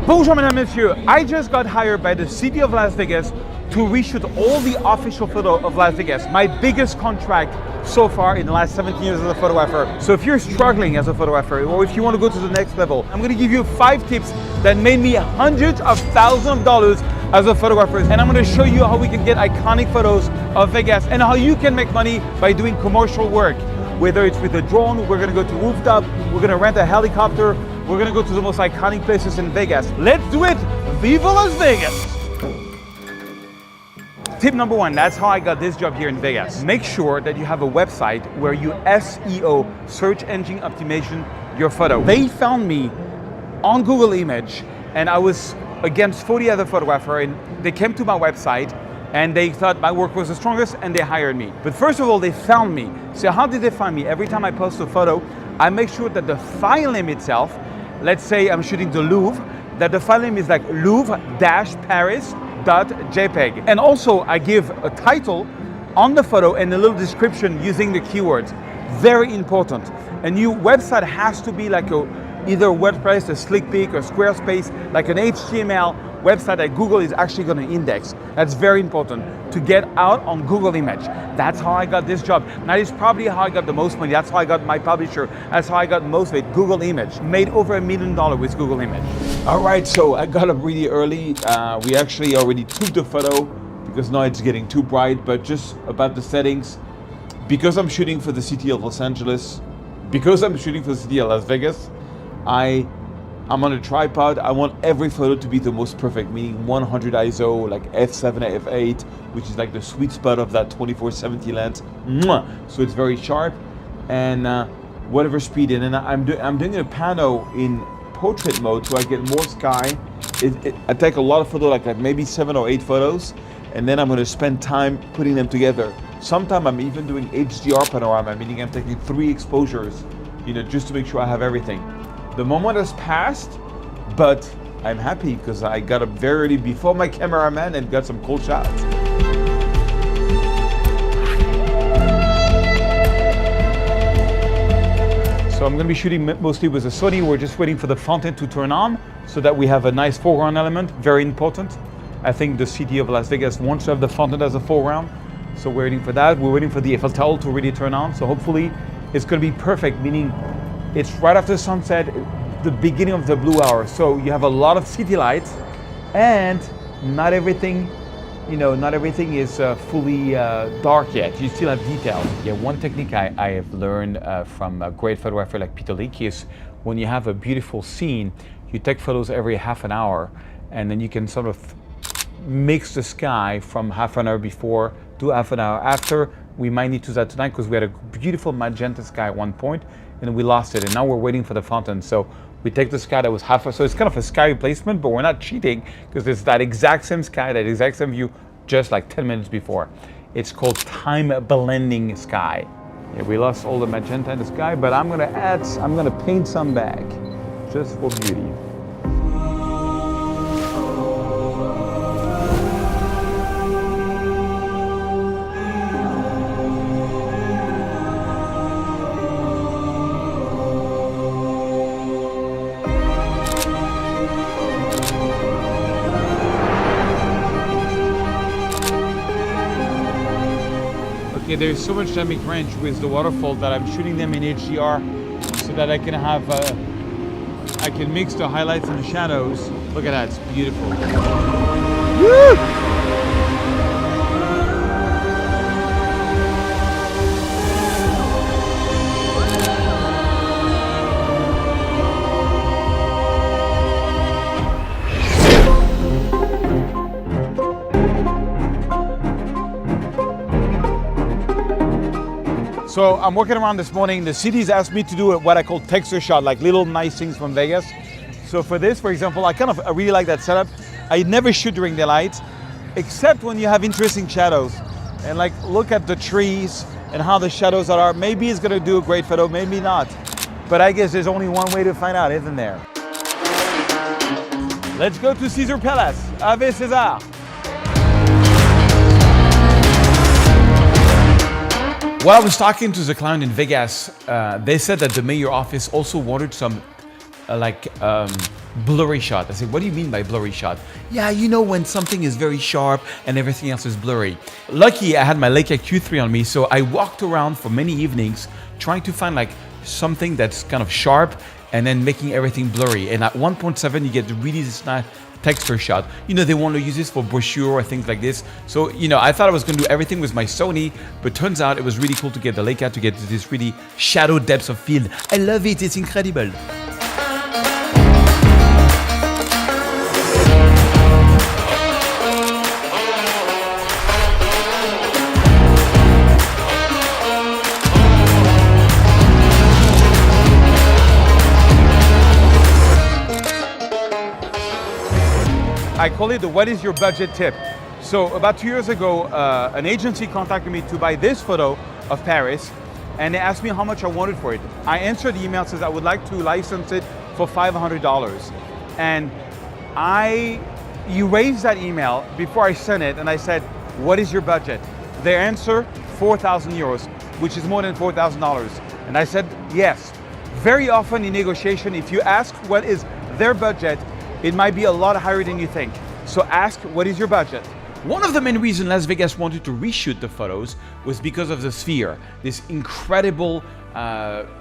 Bonjour mesdames, messieurs. I just got hired by the city of Las Vegas to reshoot all the official photo of Las Vegas. My biggest contract so far in the last 17 years as a photographer. So if you're struggling as a photographer or if you want to go to the next level, I'm going to give you 5 tips that made me hundreds of thousands of dollars as a photographer. And I'm going to show you how we can get iconic photos of Vegas and how you can make money by doing commercial work. Whether it's with a drone, we're going to go to rooftop, we're going to rent a helicopter, we're going to go to the most iconic places in Vegas. Let's do it! Viva Las Vegas! Tip number 1, that's how I got this job here in Vegas. Make sure that you have a website where you SEO, search engine optimization, your photo. They found me on Google Image and I was against 40 other photographers and they came to my website and they thought my work was the strongest and they hired me. But first of all, they found me. So how did they find me? Every time I post a photo, I make sure that the file name itself, let's say I'm shooting the Louvre, that the file name is like Louvre-Paris.jpg. And also I give a title on the photo and a little description using the keywords. Very important. A new website has to be like either WordPress, a SlickPick, or Squarespace, like an HTML website that Google is actually going to index. That's very important to get out on Google Image. That's how I got this job. That is probably how I got the most money. That's how I got my publisher. That's how I got most of it. Google Image. Made over $1 million with Google Image. All right, so I got up really early. We actually already took the photo because now it's getting too bright, but just about the settings. Because I'm shooting for the city of Los Angeles, because I'm shooting for the city of Las Vegas, I'm on a tripod. I want every photo to be the most perfect, meaning 100 ISO, like f7, f8, which is like the sweet spot of that 24-70 lens. So it's very sharp and whatever speed. And then I'm doing a pano in portrait mode so I get more sky. I take a lot of photos, like maybe 7 or 8 photos, and then I'm going to spend time putting them together. Sometimes I'm even doing HDR panorama, meaning I'm taking 3 exposures, just to make sure I have everything. The moment has passed, but I'm happy because I got up very early before my cameraman and got some cool shots. So I'm going to be shooting mostly with a Sony. We're just waiting for the fountain to turn on so that we have a nice foreground element, very important. I think the city of Las Vegas wants to have the fountain as a foreground. So we're waiting for that. We're waiting for the Eiffel Tower to really turn on. So hopefully it's going to be perfect, meaning it's right after sunset, the beginning of the blue hour. So you have a lot of city lights and not everything, is fully dark yet. You still have details. Yeah, one technique I have learned from a great photographer like Peter Leakey is when you have a beautiful scene, you take photos every half an hour and then you can sort of mix the sky from half an hour before to half an hour after. We might need to do that tonight because we had a beautiful magenta sky at one point and we lost it, and now we're waiting for the fountain. So we take the sky that was half, so it's kind of a sky replacement, but we're not cheating because it's that exact same sky, that exact same view, just like 10 minutes before. It's called time blending sky. Yeah, we lost all the magenta in the sky, but I'm gonna paint some back just for beauty. Okay, there's so much dynamic range with the waterfall that I'm shooting them in HDR so that I can have, I can mix the highlights and the shadows. Look at that, it's beautiful. Woo! So I'm working around this morning. The city's asked me to do what I call texture shot, like little nice things from Vegas. So for this, for example, I really like that setup. I never shoot during daylight, except when you have interesting shadows. And like, look at the trees and how the shadows are. Maybe it's gonna do a great photo, maybe not. But I guess there's only one way to find out, isn't there? Let's go to Caesar Palace. Ave César. While I was talking to the client in Vegas, they said that the mayor office also wanted some blurry shot. I said, what do you mean by blurry shot? Yeah, you know when something is very sharp and everything else is blurry. Lucky I had my Leica Q3 on me, so I walked around for many evenings trying to find like something that's kind of sharp and then making everything blurry. And at 1.7 you get really this nice texture shot. You know, they want to use this for brochure or things like this. So, you know, I thought I was going to do everything with my Sony, but turns out it was really cool to get the Leica to get this really shadow depth of field. I love it, it's incredible. I call it the what is your budget tip. So about 2 years ago, an agency contacted me to buy this photo of Paris, and they asked me how much I wanted for it. I answered the email, says I would like to license it for $500. And I erased that email before I sent it, and I said, what is your budget? Their answer, 4,000 euros, which is more than $4,000. And I said, yes. Very often in negotiation, if you ask what is their budget, it might be a lot higher than you think. So ask, what is your budget? One of the main reasons Las Vegas wanted to reshoot the photos was because of the Sphere, this incredible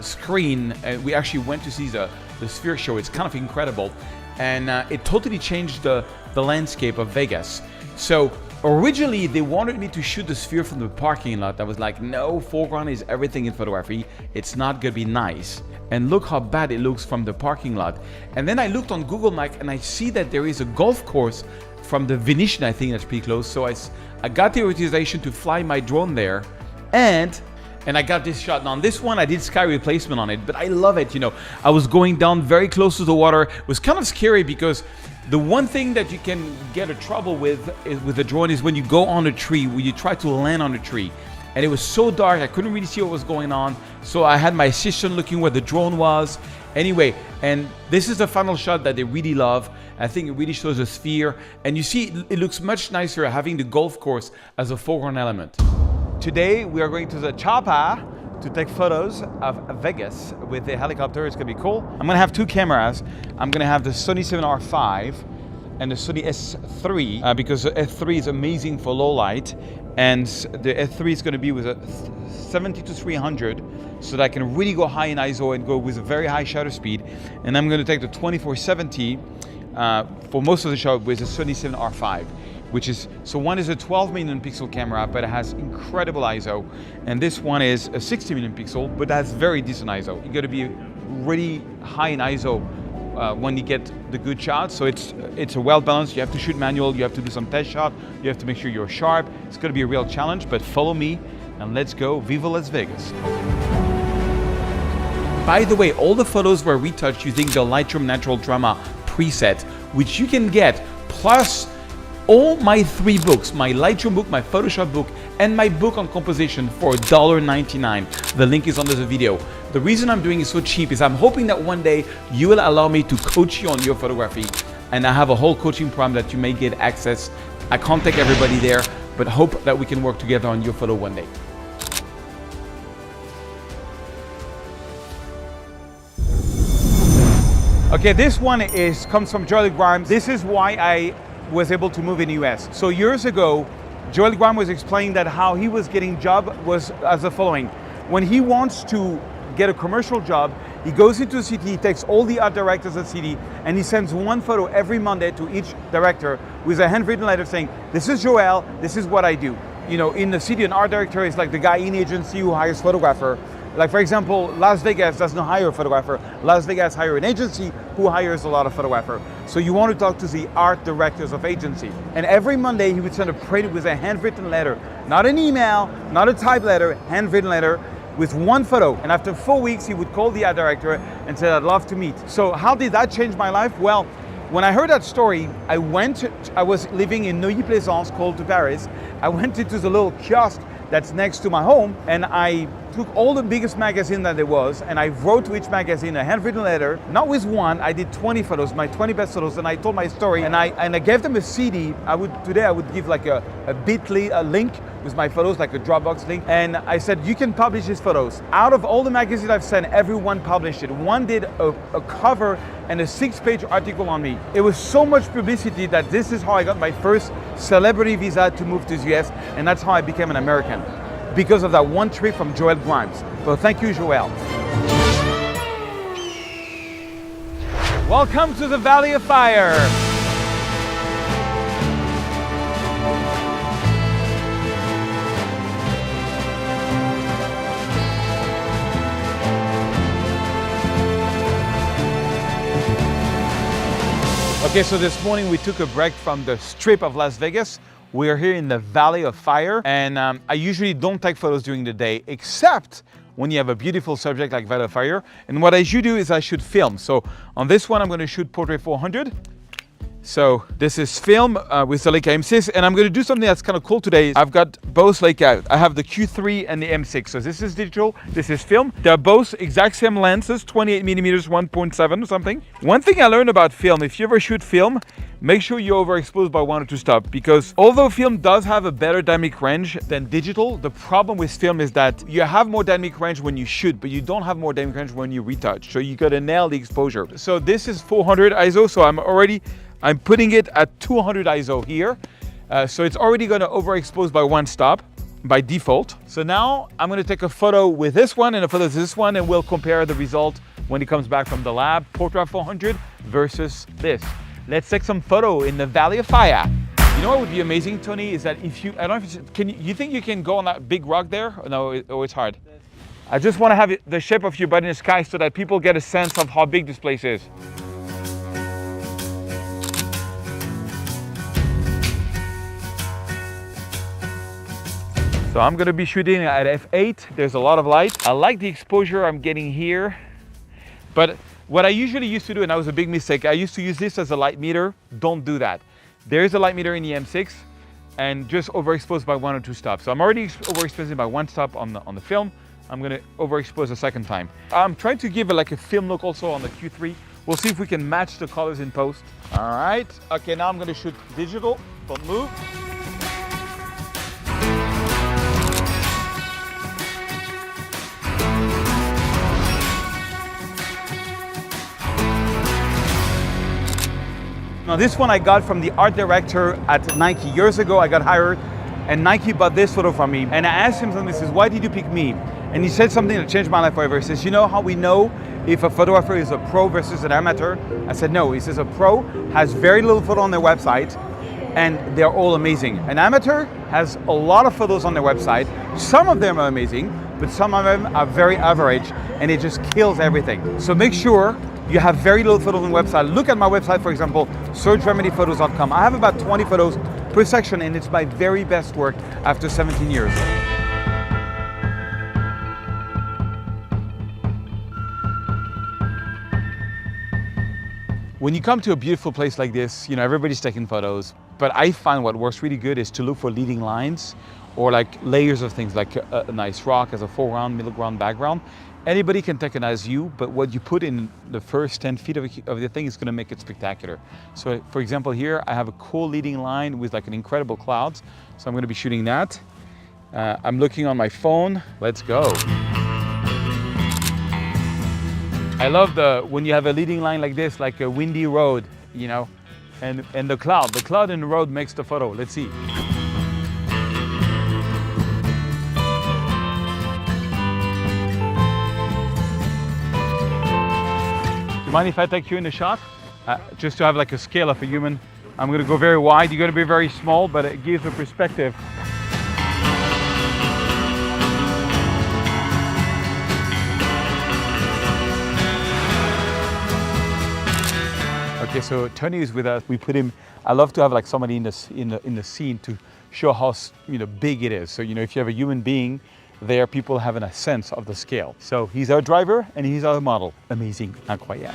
screen. We actually went to see the Sphere show. It's kind of incredible. And it totally changed the landscape of Vegas. So originally they wanted me to shoot the Sphere from the parking lot. I was like, no, foreground is everything in photography. It's not gonna be nice. And look how bad it looks from the parking lot. And then I looked on Google Maps and I see that there is a golf course from the Venetian, I think that's pretty close. So I got the authorization to fly my drone there, and I got this shot. Now on this one, I did sky replacement on it, but I love it. You know, I was going down very close to the water. It was kind of scary because the one thing that you can get a trouble with the drone is when you go on a tree, when you try to land on a tree. And it was so dark, I couldn't really see what was going on. So I had my assistant looking where the drone was. Anyway, and this is the final shot that they really love. I think it really shows a Sphere. And you see, it looks much nicer having the golf course as a foreground element. Today, we are going to the Chapa to take photos of Vegas with the helicopter. It's gonna be cool. I'm gonna have two cameras. I'm gonna have the Sony 7R5 and the Sony S3 because the S3 is amazing for low light. And the S3 is going to be with a 70-300 so that I can really go high in ISO and go with a very high shutter speed. And I'm going to take the 2470 for most of the shot with the Sony 7R5, which is, so one is a 12 million pixel camera, but it has incredible ISO. And this one is a 60 million pixel, but has very decent ISO. You're going to be really high in ISO when you get the good shot. So it's a well balanced. You have to shoot manual, you have to do some test shot, you have to make sure you're sharp. It's going to be a real challenge, but follow me and let's go. Viva Las Vegas. By the way, all the photos were retouched using the Lightroom Natural Drama preset, which you can get, plus all my 3 books, my Lightroom book, my Photoshop book, and my book on composition for $1.99. The link is under the video. The reason I'm doing it so cheap is I'm hoping that one day you will allow me to coach you on your photography, and I have a whole coaching program that you may get access. I can't take everybody there, but hope that we can work together on your photo one day. Okay, this one comes from Joel Graham. This is why I was able to move in the US. So years ago, Joel Graham was explaining that how he was getting job was as the following. When he wants to get a commercial job, he goes into the city, he takes all the art directors of the city, and he sends one photo every Monday to each director with a handwritten letter saying, this is Joel, this is what I do. You know, in the city, an art director is like the guy in agency who hires photographer. Like for example, Las Vegas doesn't hire a photographer. Las Vegas hire an agency who hires a lot of photographer. So you want to talk to the art directors of agency. And every Monday he would send a print with a handwritten letter, not an email, not a typed letter, handwritten letter with one photo. And after 4 weeks, he would call the art director and say, I'd love to meet. So how did that change my life? Well, when I heard that story, I was living in Neuilly-Plaisance, close to Paris. I went into the little kiosk that's next to my home, and I took all the biggest magazine that there was, and I wrote to each magazine a handwritten letter, not with one, I did 20 photos, my 20 best photos, and I told my story, and I gave them a CD. Today I would give like a bit.ly, a link with my photos, like a Dropbox link. And I said, you can publish these photos. Out of all the magazines I've sent, everyone published it. One did a cover and a 6-page article on me. It was so much publicity that this is how I got my first celebrity visa to move to the US, and that's how I became an American, because of that one trick from Joel Grimes. So thank you, Joel. Welcome to the Valley of Fire. Okay, so this morning we took a break from the Strip of Las Vegas. We are here in the Valley of Fire, and I usually don't take photos during the day, except when you have a beautiful subject like Valley of Fire. And what I should do is I should film. So on this one, I'm going to shoot Portrait 400. So this is film with the Leica M6, and I'm going to do something that's kind of cool today. I've got both Leica. I have the Q3 and the M6. So this is digital, this is film. They're both exact same lenses, 28 millimeters, 1.7 or something. One thing I learned about film, if you ever shoot film, make sure you're overexposed by 1 or 2 stops, because although film does have a better dynamic range than digital, the problem with film is that you have more dynamic range when you shoot, but you don't have more dynamic range when you retouch. So you got to nail the exposure. So this is 400 ISO, so I'm putting it at 200 ISO here. So it's already going to overexpose by 1 stop by default. So now I'm going to take a photo with this one and a photo with this one, and we'll compare the result when it comes back from the lab, Portrait 400 versus this. Let's take some photo in the Valley of Fire. You know what would be amazing, Tony, is that if you, I don't know if you think you can go on that big rock there? Or no, it's hard. I just want to have the shape of your butt in the sky so that people get a sense of how big this place is. So I'm going to be shooting at f8. There's a lot of light. I like the exposure I'm getting here. But what I usually used to do, and that was a big mistake, I used to use this as a light meter. Don't do that. There is a light meter in the M6, and just overexpose by 1 or 2 stops. So I'm already overexposing by 1 stop on the film. I'm going to overexpose a second time. I'm trying to give like a film look also on the Q3. We'll see if we can match the colors in post. All right. Okay, now I'm going to shoot digital. Don't move. Now this one I got from the art director at Nike. Years ago I got hired, and Nike bought this photo from me. And I asked him something, he says, why did you pick me? And he said something that changed my life forever. He says, you know how we know if a photographer is a pro versus an amateur? I said, no. He says, a pro has very little photo on their website, and they're all amazing. An amateur has a lot of photos on their website. Some of them are amazing, but some of them are very average, and it just kills everything. So make sure you have very little photos on the website. Look at my website, for example, serge-ramelli-photos.com. I have about 20 photos per section, and it's my very best work after 17 years. When you come to a beautiful place like this, you know, everybody's taking photos, but I find what works really good is to look for leading lines or like layers of things, like a nice rock as a foreground, middle ground, background. Anybody can take a nice view, but what you put in the first 10 feet of the thing is going to make it spectacular. So for example, here I have a cool leading line with like an incredible clouds. So I'm going to be shooting that. I'm looking on my phone. Let's go. I love when you have a leading line like this, like a windy road, you know, and the cloud in the road makes the photo. Let's see. Do you mind if I take you in the shot? Just to have like a scale of a human. I'm going to go very wide, you're going to be very small, but it gives a perspective. Okay, so Tony is with us. We put him. I love to have like somebody in the scene to show how big it is. So if you have a human being there, people have a sense of the scale. So he's our driver and he's our model. Amazing, incroyable.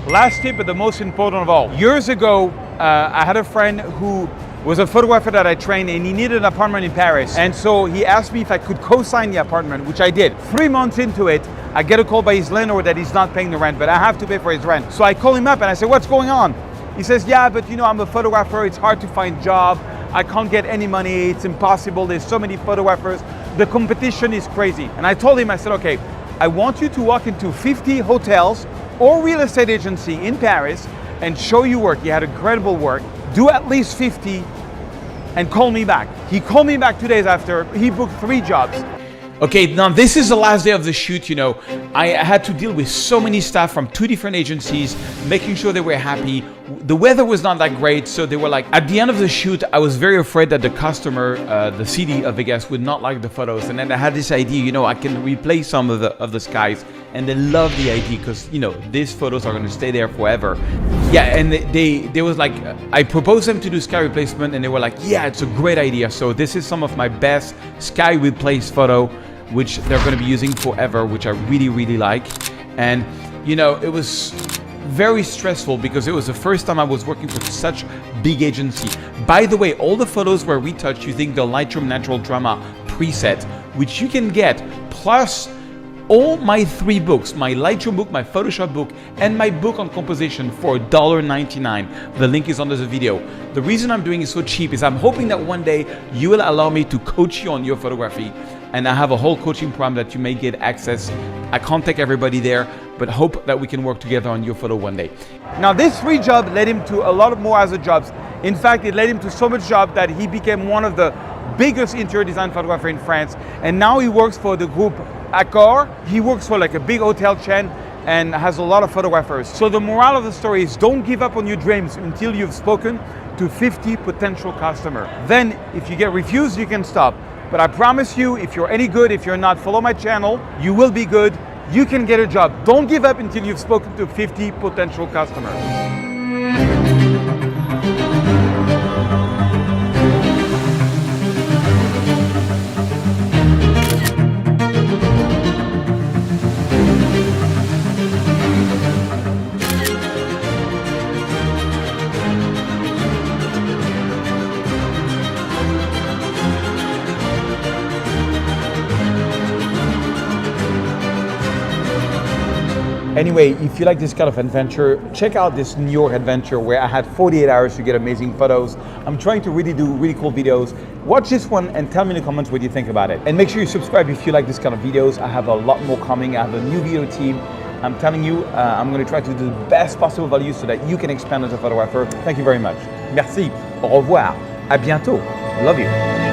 Last tip, but the most important of all. Years ago, I had a friend who was a photographer that I trained, and he needed an apartment in Paris. And so he asked me if I could co-sign the apartment, which I did. 3 months into it, I get a call by his landlord that he's not paying the rent, but I have to pay for his rent. So I call him up and I say, what's going on? He says, yeah, but you know, I'm a photographer. It's hard to find a job. I can't get any money. It's impossible. There's so many photographers. The competition is crazy. And I told him, I said, okay, I want you to walk into 50 hotels or real estate agency in Paris and show you work. He had incredible work. Do at least 50 and call me back. He called me back 2 days after. He booked 3 jobs. Okay, now this is the last day of the shoot. You know, I had to deal with so many staff from 2 different agencies, making sure they were happy. The weather was not that great, so they were like, at the end of the shoot, I was very afraid that the customer, the city of Vegas, would not like the photos. And then I had this idea, you know, I can replace some of the skies, and they love the idea because, you know, these photos are going to stay there forever. Yeah, and they was like, I proposed them to do sky replacement, and they were like, yeah, it's a great idea. So this is some of my best sky replaced photo, which they're going to be using forever, which I really, really like. And, you know, it was very stressful because it was the first time I was working for such big agency. By the way, all the photos were retouched using the Lightroom Natural Drama preset, which you can get, plus all my 3 books, my Lightroom book, my Photoshop book, and my book on composition for $1.99. The link is under the video. The reason I'm doing it so cheap is I'm hoping that one day you will allow me to coach you on your photography. And I have a whole coaching program that you may get access. I can't take everybody there, but hope that we can work together on your photo one day. Now this 3 job led him to a lot more other jobs. In fact, it led him to so much job that he became one of the biggest interior design photographer in France. And now he works for the group Accor. He works for like a big hotel chain and has a lot of photographers. So the moral of the story is don't give up on your dreams until you've spoken to 50 potential customers. Then if you get refused, you can stop. But I promise you, if you're any good, if you're not, follow my channel, you will be good. You can get a job. Don't give up until you've spoken to 50 potential customers. Anyway, if you like this kind of adventure, check out this New York adventure where I had 48 hours to get amazing photos. I'm trying to really do really cool videos. Watch this one and tell me in the comments what you think about it. And make sure you subscribe if you like this kind of videos. I have a lot more coming. I have a new video team. I'm telling you, I'm going to try to do the best possible value so that you can expand as a photographer. Thank you very much. Merci. Au revoir. À bientôt. Love you.